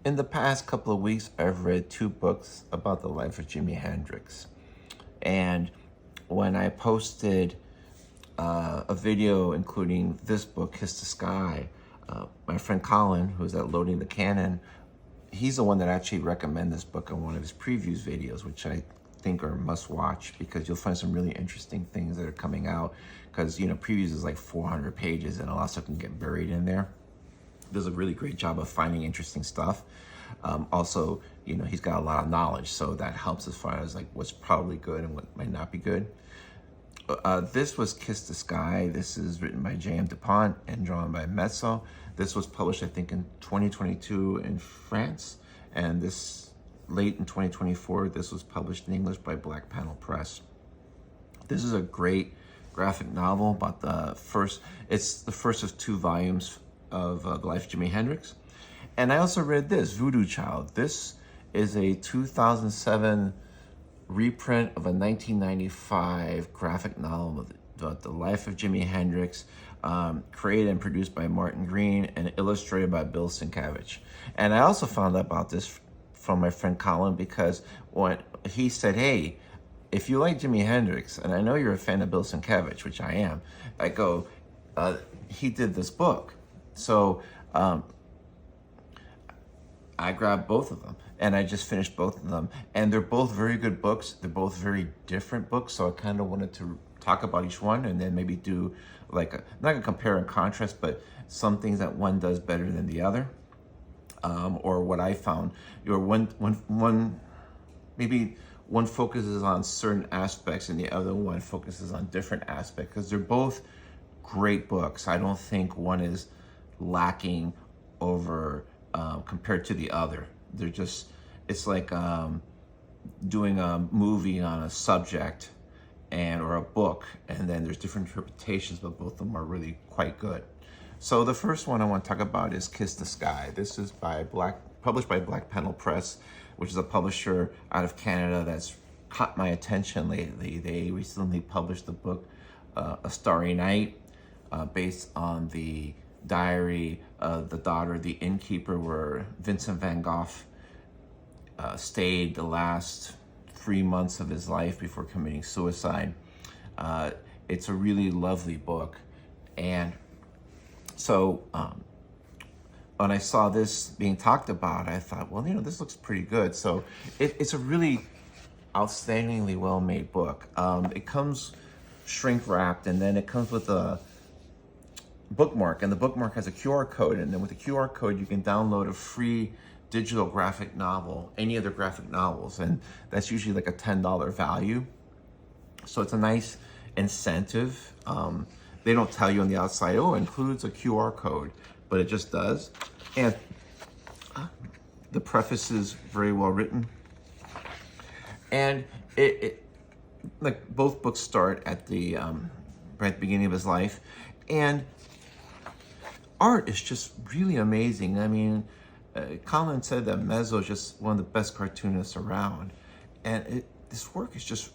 In the past couple of weeks, I've read two books about the life of Jimi Hendrix. And when I posted a video including this book, Kiss the Sky, my friend Colin, who's at Loading the Cannon, he's the one that actually recommended this book on one of his previews videos, which I think are must watch because you'll find some really interesting things that are coming out. Because, previews is like 400 pages and a lot of stuff can get buried in there. Does a really great job of finding interesting stuff. Also, he's got a lot of knowledge, so that helps as far as like what's probably good and what might not be good. This was Kiss the Sky. This is written by Dupont and drawn by Mezzo. This was published, I think, in 2022 in France, and this late in 2024, this was published in English by Black Panel Press. This is a great graphic novel about it's the first of two volumes of the life of Jimi Hendrix. And I also read this, Voodoo Child. This is a 2007 reprint of a 1995 graphic novel about the life of Jimi Hendrix, created and produced by Martin Green and illustrated by Bill Sienkiewicz. And I also found out about this from my friend Colin because when he said, hey, if you like Jimi Hendrix, and I know you're a fan of Bill Sienkiewicz, which I am, I go, he did this book. So I grabbed both of them and I just finished both of them. And they're both very good books. They're both very different books. So I kind of wanted to talk about each one and then maybe do like, not a compare and contrast, but some things that one does better than the other. Or what I found, maybe one focuses on certain aspects and the other one focuses on different aspects because they're both great books. I don't think one is lacking over compared to the other. They're just, it's like doing a movie on a subject or a book, and then there's different interpretations, but both of them are really quite good. So the first one I want to talk about is Kiss the Sky. This is published by Black Panel Press, which is a publisher out of Canada that's caught my attention lately. They recently published the book A Starry Night, based on the diary of the daughter of the innkeeper, where Vincent van Gogh stayed the last 3 months of his life before committing suicide. It's a really lovely book. And so when I saw this being talked about, I thought, well, this looks pretty good. So it's a really outstandingly well-made book. It comes shrink wrapped, and then it comes with a bookmark, and the bookmark has a QR code, and then with the QR code you can download a free digital graphic novel, any other graphic novels, and that's usually like a $10 value. So it's a nice incentive. They don't tell you on the outside, oh, it includes a QR code, but it just does. And the preface is very well written. And it like both books start at the right at the beginning of his life, and art is just really amazing. I mean, Colin said that Mezzo is just one of the best cartoonists around, and this work is just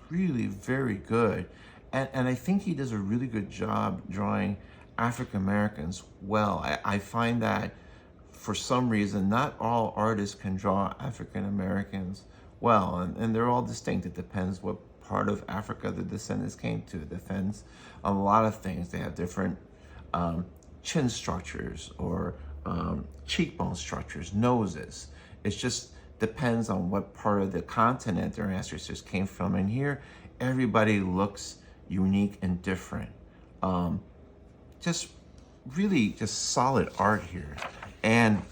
really very good. And I think he does a really good job drawing African Americans well. I find that for some reason, not all artists can draw African Americans well, and they're all distinct. It depends what part of Africa the descendants came to. It depends on a lot of things. They have different chin structures or cheekbone structures, noses. It just depends on what part of the continent their ancestors came from. And here, everybody looks unique and different. Just really just solid art here. And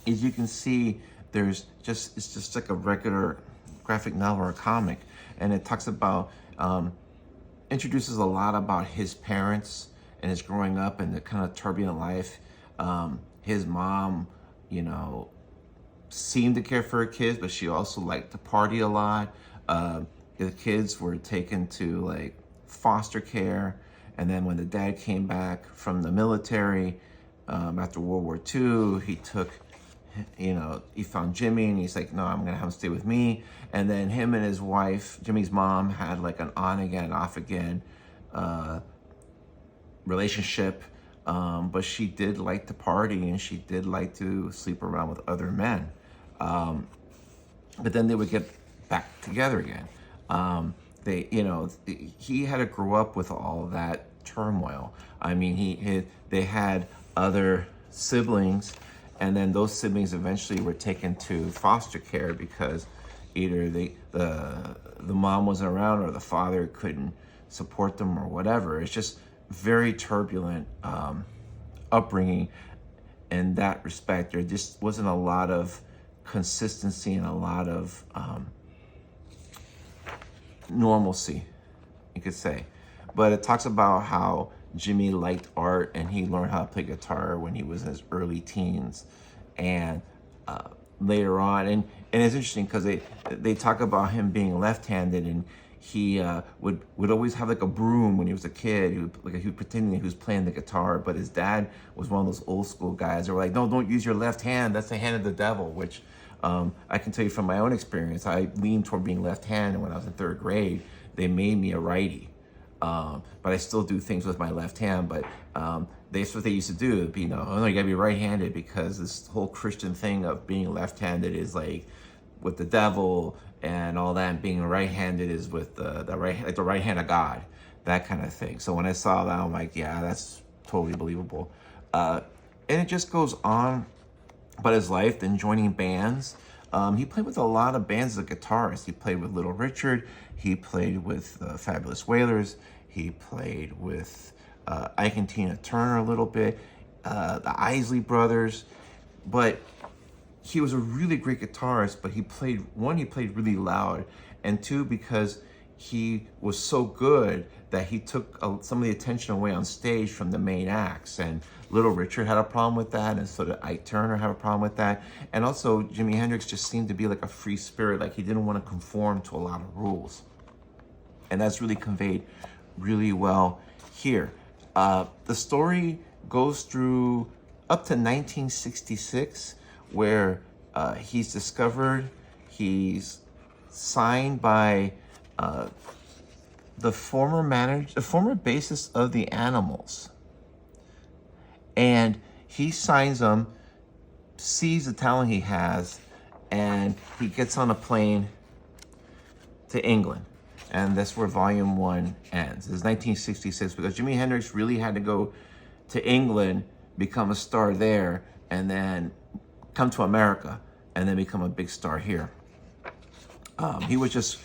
as you can see, it's just like a regular graphic novel or a comic. And it talks about, introduces a lot about his parents and his growing up and the kind of turbulent life. His mom, seemed to care for her kids, but she also liked to party a lot. The kids were taken to like foster care. And then when the dad came back from the military, after World War II, he took, he found Jimi and he's like, no, I'm gonna have him stay with me. And then him and his wife, Jimmy's mom, had like an on again, off again relationship. but she did like to party and she did like to sleep around with other men. But then they would get back together again. He had to grow up with all of that turmoil. I mean, they had other siblings, and then those siblings eventually were taken to foster care because either the mom wasn't around or the father couldn't support them or whatever. It's just very turbulent upbringing in that respect. There just wasn't a lot of consistency and a lot of normalcy, you could say. But it talks about how Jimi liked art and he learned how to play guitar when he was in his early teens. And later on, and it's interesting because they talk about him being left-handed, and he would always have like a broom when he was a kid. He was pretending he was playing the guitar, but his dad was one of those old school guys that were like, no, don't use your left hand. That's the hand of the devil, which I can tell you from my own experience. I leaned toward being left-handed when I was in third grade. They made me a righty. But I still do things with my left hand. But that's what they used to do. Oh no, you gotta be right-handed because this whole Christian thing of being left-handed is like with the devil and all that. And being right-handed is with the right hand of God, that kind of thing. So when I saw that, I'm like, yeah, that's totally believable. And it just goes on about his life, then joining bands. He played with a lot of bands as a guitarist. He played with Little Richard. He played with the Fabulous Wailers. He played with Ike and Tina Turner a little bit, the Isley Brothers. But he was a really great guitarist, but he played really loud, and two, because he was so good that he took some of the attention away on stage from the main acts. And Little Richard had a problem with that, and so did Ike Turner have a problem with that. And also, Jimi Hendrix just seemed to be like a free spirit, like he didn't want to conform to a lot of rules. And that's really conveyed really well here. The story goes through up to 1966, where he's discovered, he's signed by the former bassist of the Animals. And he signs them, sees the talent he has, and he gets on a plane to England. And that's where volume 1 ends. It's 1966, because Jimi Hendrix really had to go to England, become a star there, and then come to America, and then become a big star here. He was just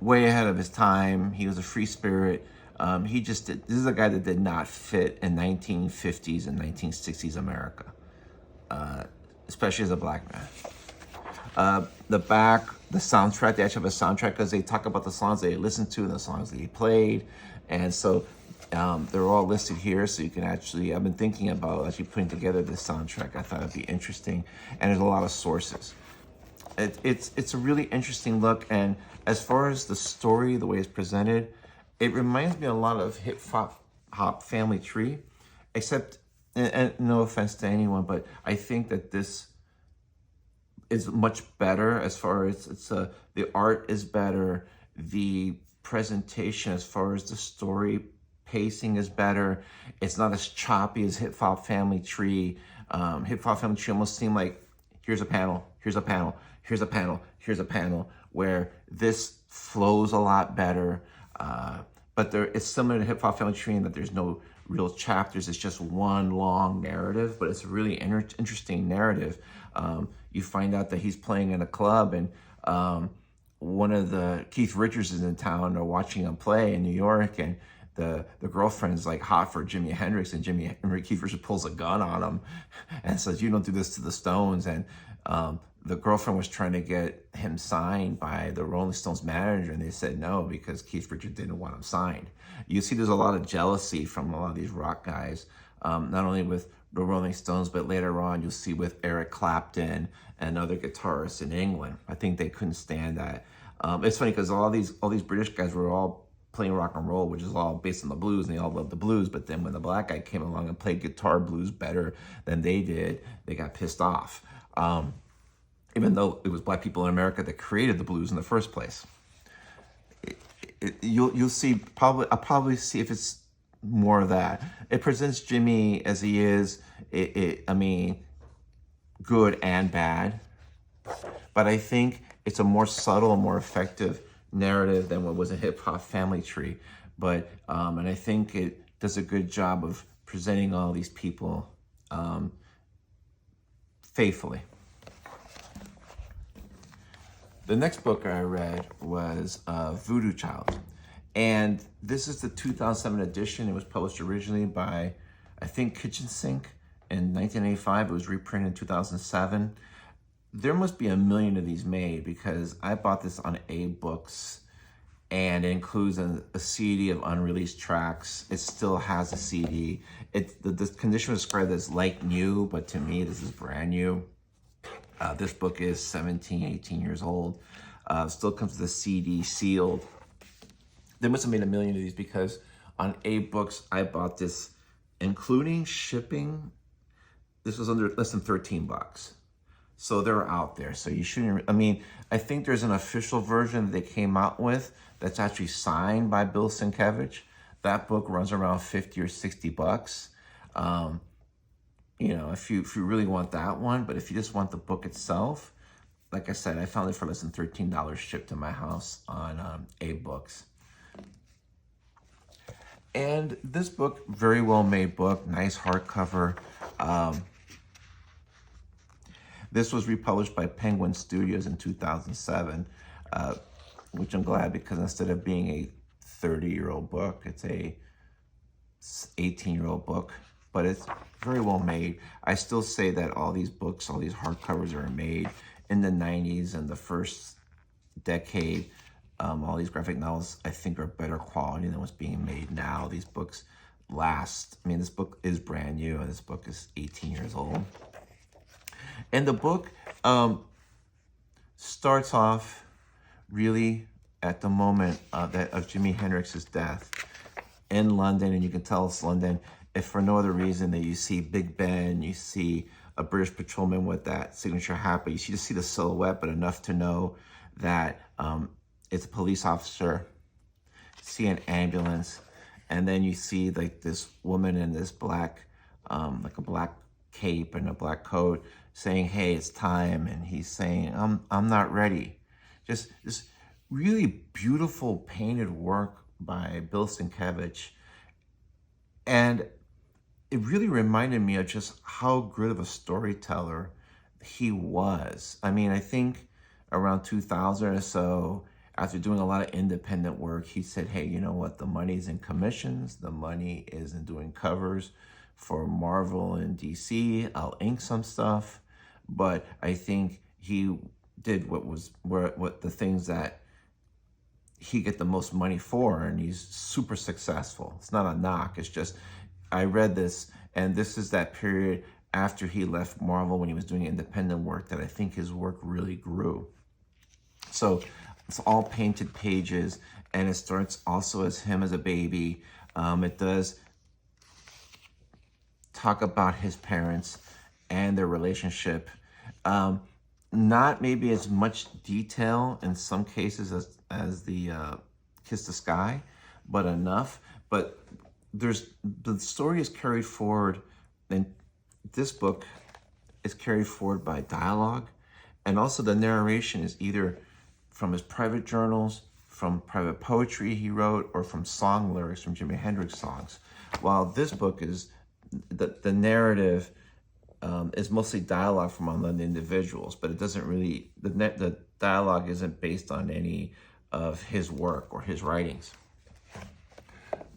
way ahead of his time. He was a free spirit. This is a guy that did not fit in 1950s and 1960s America, especially as a black man. The soundtrack, they actually have a soundtrack because they talk about the songs they listened to and the songs that he played. And so they're all listed here, so you can actually, I've been thinking about actually putting together this soundtrack. I thought it'd be interesting, and there's a lot of sources. It's a really interesting look, and as far as the story, the way it's presented, it reminds me a lot of Hip Hop Family Tree, except, and no offense to anyone, but I think that this is much better as far as the art is better, the presentation as far as the story pacing is better. It's not as choppy as Hip Hop Family Tree. Hip Hop Family Tree almost seemed like here's a panel, here's a panel, here's a panel, here's a panel, where this flows a lot better. But it's similar to Hip Hop Family Tree in that there's no real chapters. It's just one long narrative, but it's a really interesting narrative. You find out that he's playing in a club, and one of the Keith Richards is in town or watching him play in New York, and the girlfriend's like hot for Jimi Hendrix, and Keith Richards pulls a gun on him and says, "You don't do this to the Stones." And the girlfriend was trying to get him signed by the Rolling Stones manager, and they said no because Keith Richards didn't want him signed. You see there's a lot of jealousy from a lot of these rock guys, not only with the Rolling Stones, but later on you'll see with Eric Clapton and other guitarists in England. I think they couldn't stand that. It's funny because all these British guys were all playing rock and roll, which is all based on the blues, and they all loved the blues. But then when the black guy came along and played guitar blues better than they did, they got pissed off. Even though it was black people in America that created the blues in the first place. You'll see, I'll probably see if it's more of that. It presents Jimi as he is, I mean, good and bad. But I think it's a more subtle, more effective narrative than what was a hip hop family tree. But, and I think it does a good job of presenting all these people faithfully. The next book I read was Voodoo Child. And this is the 2007 edition. It was published originally by, I think, Kitchen Sink in 1985. It was reprinted in 2007. There must be a million of these made because I bought this on A-Books, and it includes a CD of unreleased tracks. It still has a CD. The condition was described as like new, but to me, this is brand new. This book is 17, 18 years old. Still comes with a CD sealed. They must have made a million of these because on A-Books, I bought this, including shipping. This was under less than 13 bucks. So they're out there. So you shouldn't, I mean, I think there's an official version that they came out with that's actually signed by Bill Sienkiewicz. That book runs around 50 or 60 bucks. You know, if you really want that one, but if you just want the book itself, like I said, I found it for less than $13 shipped to my house on A-Books. And this book, very well made book, nice hardcover. This was republished by Penguin Studios in 2007, which I'm glad because instead of being a 30-year-old book, it's a 18-year-old book, but it's very well made. I still say that all these books, all these hardcovers are made in the 90s and the first decade. All these graphic novels, I think, are better quality than what's being made now. These books last. I mean, this book is brand new, and this book is 18 years old. And the book starts off really at the moment of Jimi Hendrix's death in London, and you can tell it's London if for no other reason that you see Big Ben, you see a British patrolman with that signature hat, but you just see the silhouette, but enough to know that it's a police officer, see an ambulance, and then you see like this woman in this black, like a black cape and a black coat saying, hey, it's time. And he's saying, I'm not ready. Just this really beautiful painted work by Bill Sienkiewicz. And it really reminded me of just how good of a storyteller he was. I mean, I think around 2000 or so, after doing a lot of independent work, he said, hey, you know what? The money's in commissions. The money is in doing covers for Marvel and DC. I'll ink some stuff. But I think he did what the things that he get the most money for, and he's super successful. It's not a knock. It's just, I read this, and this is that period after he left Marvel when he was doing independent work that I think his work really grew. So it's all painted pages, and it starts also as him as a baby. It does talk about his parents and their relationship. Not maybe as much detail in some cases as the Kiss the Sky, but enough. But the story is carried forward, and this book is carried forward by dialogue, and also the narration is either from his private journals, from private poetry he wrote, or from song lyrics from Jimi Hendrix songs. While this book is, the narrative is mostly dialogue from unknown individuals, but it doesn't really, the dialogue isn't based on any of his work or his writings.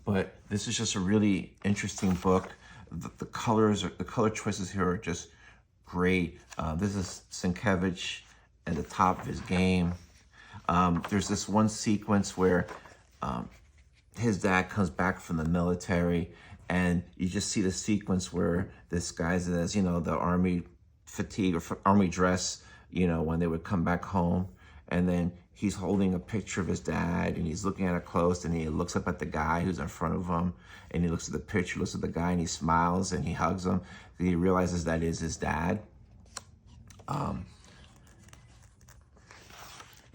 But this is just a really interesting book. The color choices here are just great. This is Sienkiewicz at the top of his game. There's this one sequence where his dad comes back from the military, and you just see the sequence where this guy's in his, you know, the army fatigue or army dress, you know, when they would come back home. And then he's holding a picture of his dad, and he's looking at it close, and he looks up at the guy who's in front of him, and he looks at the picture, looks at the guy, and he smiles, and he hugs him. And he realizes that is his dad.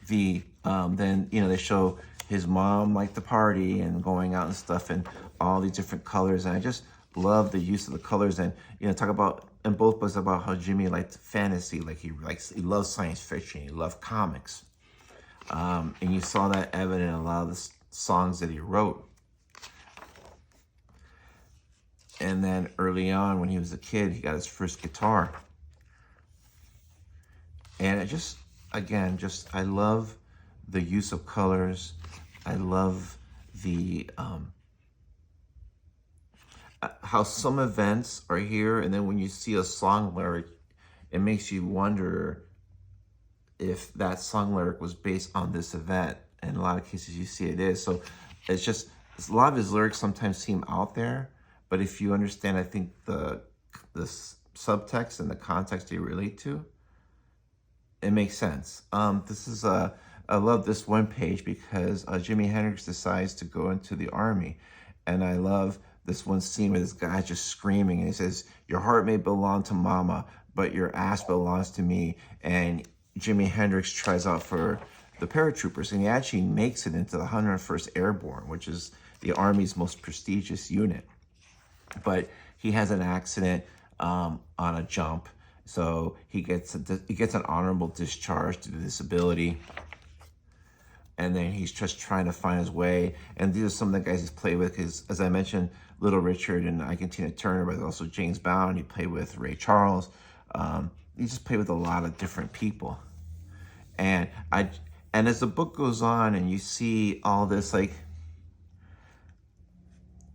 Then, you know, they show his mom like the party and going out and stuff, and all these different colors. And I just love the use of the colors. And, talk about, in both books, about how Jimi liked fantasy. Like he loves science fiction. He loved comics. And you saw that evident in a lot of the songs that he wrote. And then early on, when he was a kid, he got his first guitar. And it just, again, I love the use of colors. I love the, how some events are here, and then when you see a song lyric, it makes you wonder if that song lyric was based on this event. In a lot of cases, you see it is. So it's just, a lot of his lyrics sometimes seem out there, but if you understand, I think, the subtext and the context they relate to, it makes sense. This is I love this one page because Jimi Hendrix decides to go into the army, and I love this one scene where this guy's just screaming, and he says, "Your heart may belong to mama, but your ass belongs to me." And Jimi Hendrix tries out for the paratroopers, and he actually makes it into the 101st Airborne, which is the Army's most prestigious unit. But he has an accident on a jump, so he gets an honorable discharge due to disability. And then he's just trying to find his way. And these are some of the guys he's played with. Because, as I mentioned, Little Richard and Ike and Tina Turner, but also James Brown. He played with Ray Charles. He just played with a lot of different people. And as the book goes on, and you see all this, like,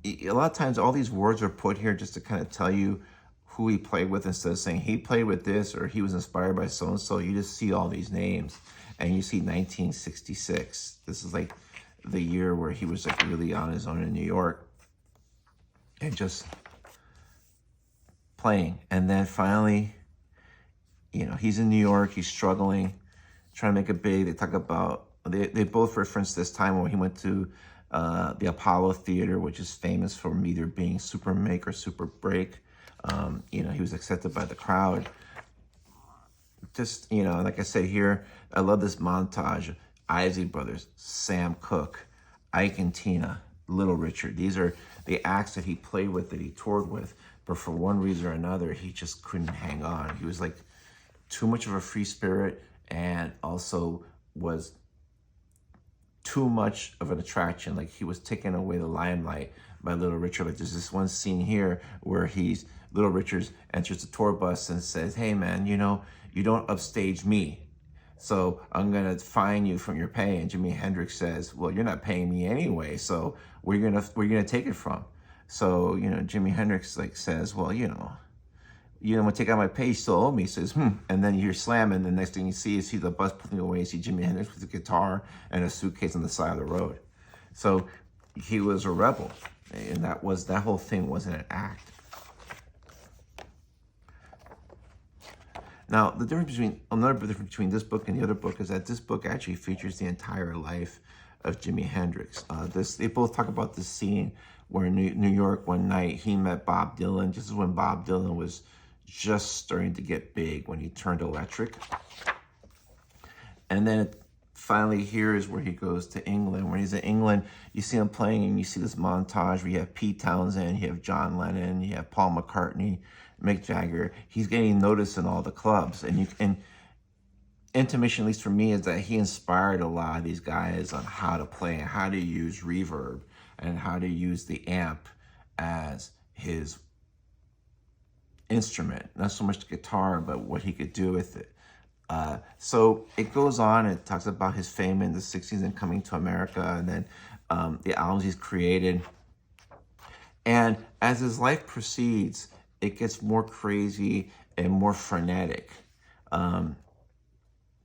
a lot of times all these words are put here just to kind of tell you who he played with, instead of saying he played with this or he was inspired by so and so. You just see all these names. And you see 1966. This is like the year where he was like really on his own in New York and just playing. And then finally, he's in New York. He's struggling, trying to make it big. They talk about, they both reference this time when he went to the Apollo Theater, which is famous for either being super make or super break. He was accepted by the crowd. Just, like I said here, I love this montage. Isley Brothers, Sam Cooke, Ike and Tina, Little Richard. These are the acts that he played with, that he toured with. But for one reason or another, he just couldn't hang on. He was like too much of a free spirit, and also was too much of an attraction. Like, he was taking away the limelight by Little Richard. Like, there's this one scene here where Little Richard enters the tour bus and says, "Hey man, you don't upstage me, so I'm gonna fine you from your pay." And Jimi Hendrix says, "Well, you're not paying me anyway, so where you gonna take it from?" So Jimi Hendrix says, "Well, I'm gonna take out my pay, you still owe me." He says, and then you hear slam, and the next thing you see the bus pulling away. You see Jimi Hendrix with a guitar and a suitcase on the side of the road. So he was a rebel, and that whole thing wasn't an act. Now, another difference between this book and the other book is that this book actually features the entire life of Jimi Hendrix. They both talk about this scene where in New York one night he met Bob Dylan, just when Bob Dylan was just starting to get big, when he turned electric. And then finally here is where he goes to England. When he's in England, you see him playing, and you see this montage where you have Pete Townsend, you have John Lennon, you have Paul McCartney, Mick Jagger. He's getting noticed in all the clubs. And intuition, at least for me, is that he inspired a lot of these guys on how to play and how to use reverb and how to use the amp as his instrument. Not so much the guitar, but what he could do with it. So it goes on. It talks about his fame in the 60s and coming to America, and then the albums he's created. And as his life proceeds, it gets more crazy and more frenetic.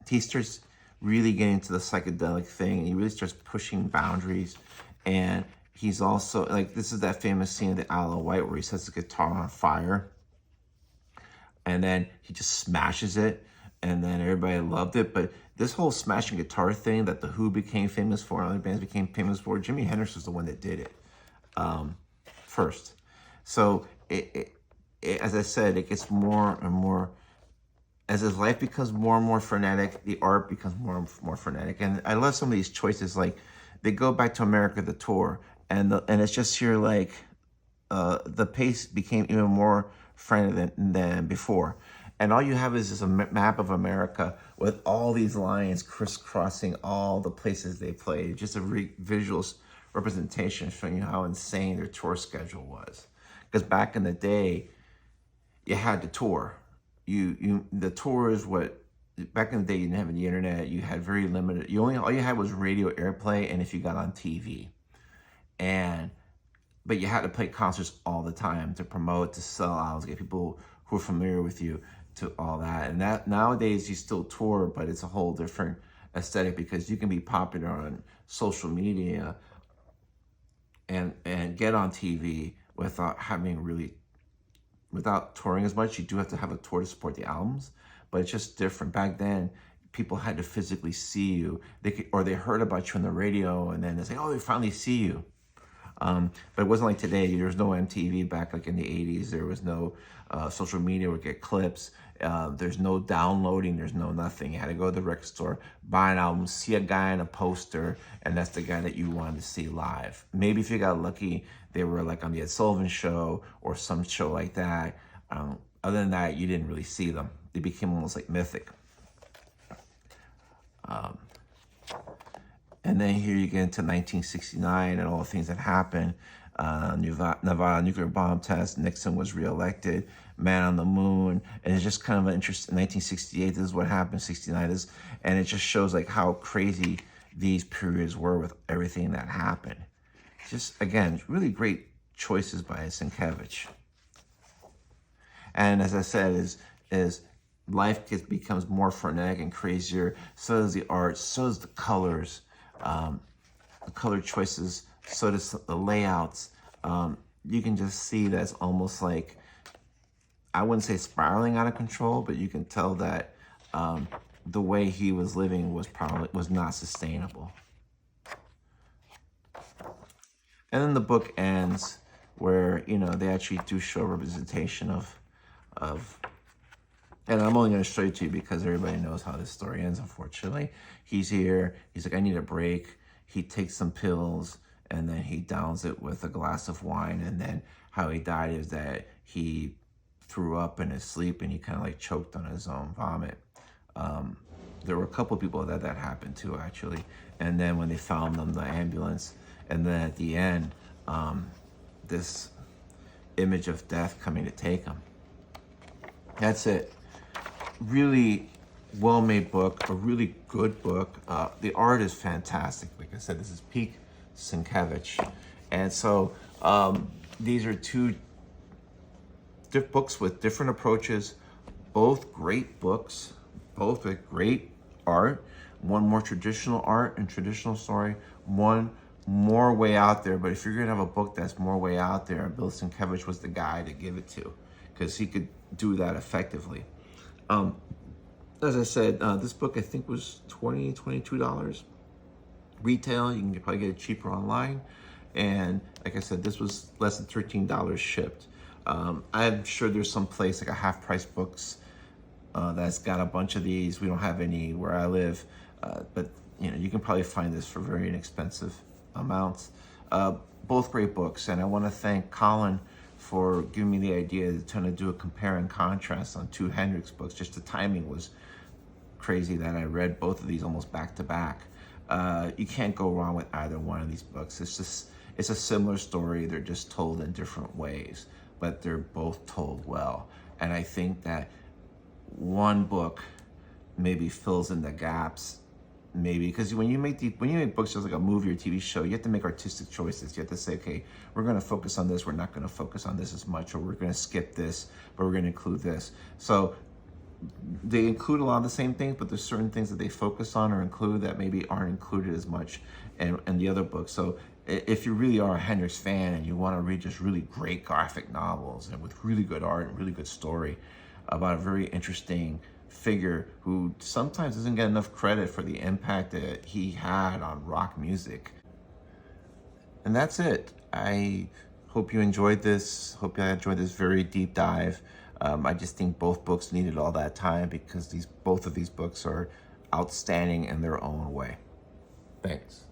He starts really getting into the psychedelic thing. He really starts pushing boundaries. And he's also, this is that famous scene of the Isle of Wight where he sets the guitar on fire. And then he just smashes it. And then everybody loved it. But this whole smashing guitar thing that The Who became famous for and other bands became famous for, Jimi Hendrix was the one that did it first. So as I said, it gets more and more, as his life becomes more and more frenetic, the art becomes more and more frenetic. And I love some of these choices. Like, they go back to America, the tour, and it's just here like the pace became even more frantic than before. And all you have is just a map of America with all these lines crisscrossing all the places they played. Just a visual representation showing you how insane their tour schedule was. Because back in the day, you had to tour. The tour is what, back in the day, you didn't have the internet. You had very limited, all you had was radio airplay and if you got on TV. But you had to play concerts all the time to promote, to sell out, to get people who are familiar with you, to all that. And that nowadays you still tour, but it's a whole different aesthetic because you can be popular on social media and get on TV without without touring as much. You do have to have a tour to support the albums, but it's just different. Back then, people had to physically see you. They heard about you on the radio, and then they say, "Oh, they finally see you." But it wasn't like today. There was no MTV back like in the 80s. There was no social media where you get clips. There's no downloading. There's no nothing. You had to go to the record store, buy an album, see a guy in a poster, and that's the guy that you wanted to see live. Maybe if you got lucky, they were like on the Ed Sullivan Show or some show like that. Other than that, you didn't really see them. They became almost like mythic. And then here you get into 1969 and all the things that happened. Nevada nuclear bomb test, Nixon was reelected, man on the moon. And it's just kind of an interesting, 1968, this is what happened, 69 is, and it just shows like how crazy these periods were with everything that happened. Just, again, really great choices by Sienkiewicz. And as I said, is life becomes more frenetic and crazier. So does the art, so does the colors. The color choices, so does the layouts. You can just see that's almost like, I wouldn't say spiraling out of control, but you can tell that the way he was living was not sustainable. And then the book ends where, they actually do show representation of and I'm only going to show it to you because everybody knows how this story ends, unfortunately. He's here. He's like, I need a break. He takes some pills, and then he downs it with a glass of wine. And then how he died is that he threw up in his sleep, and he kind of like choked on his own vomit. There were a couple of people that happened to, actually. And then when they found them, the ambulance, and then at the end, this image of death coming to take him. That's it. Really well-made book, a really good book. The art is fantastic. Like I said, this is peak Sienkiewicz. And so these are two books with different approaches, both great books, both with great art. One more traditional art and traditional story, one more way out there. But if you're gonna have a book that's more way out there, Bill Sienkiewicz was the guy to give it to because he could do that effectively. As I said, this book I think was $22 retail. You can probably get it cheaper online. And like I said, this was less than $13 shipped. I'm sure there's some place like a Half Price Books that's got a bunch of these. We don't have any where I live, but you can probably find this for very inexpensive amounts. Both great books, and I want to thank Colin for giving me the idea to kind of do a compare and contrast on two Hendrix books. Just the timing was crazy that I read both of these almost back to back. You can't go wrong with either one of these books. It's a similar story. They're just told in different ways, but they're both told well. And I think that one book maybe fills in the gaps. Maybe because when you make books just like a movie or TV show, you have to make artistic choices. You have to say, okay, we're going to focus on this. We're not going to focus on this as much, or we're going to skip this, but we're going to include this. So they include a lot of the same things, but there's certain things that they focus on or include that maybe aren't included as much in the other books. So if you really are a Hendrix fan and you want to read just really great graphic novels and with really good art and really good story about a very interesting figure who sometimes doesn't get enough credit for the impact that he had on rock music. And that's it. I hope you enjoyed this. Hope you enjoyed this very deep dive. I just think both books needed all that time because both of these books are outstanding in their own way. Thanks.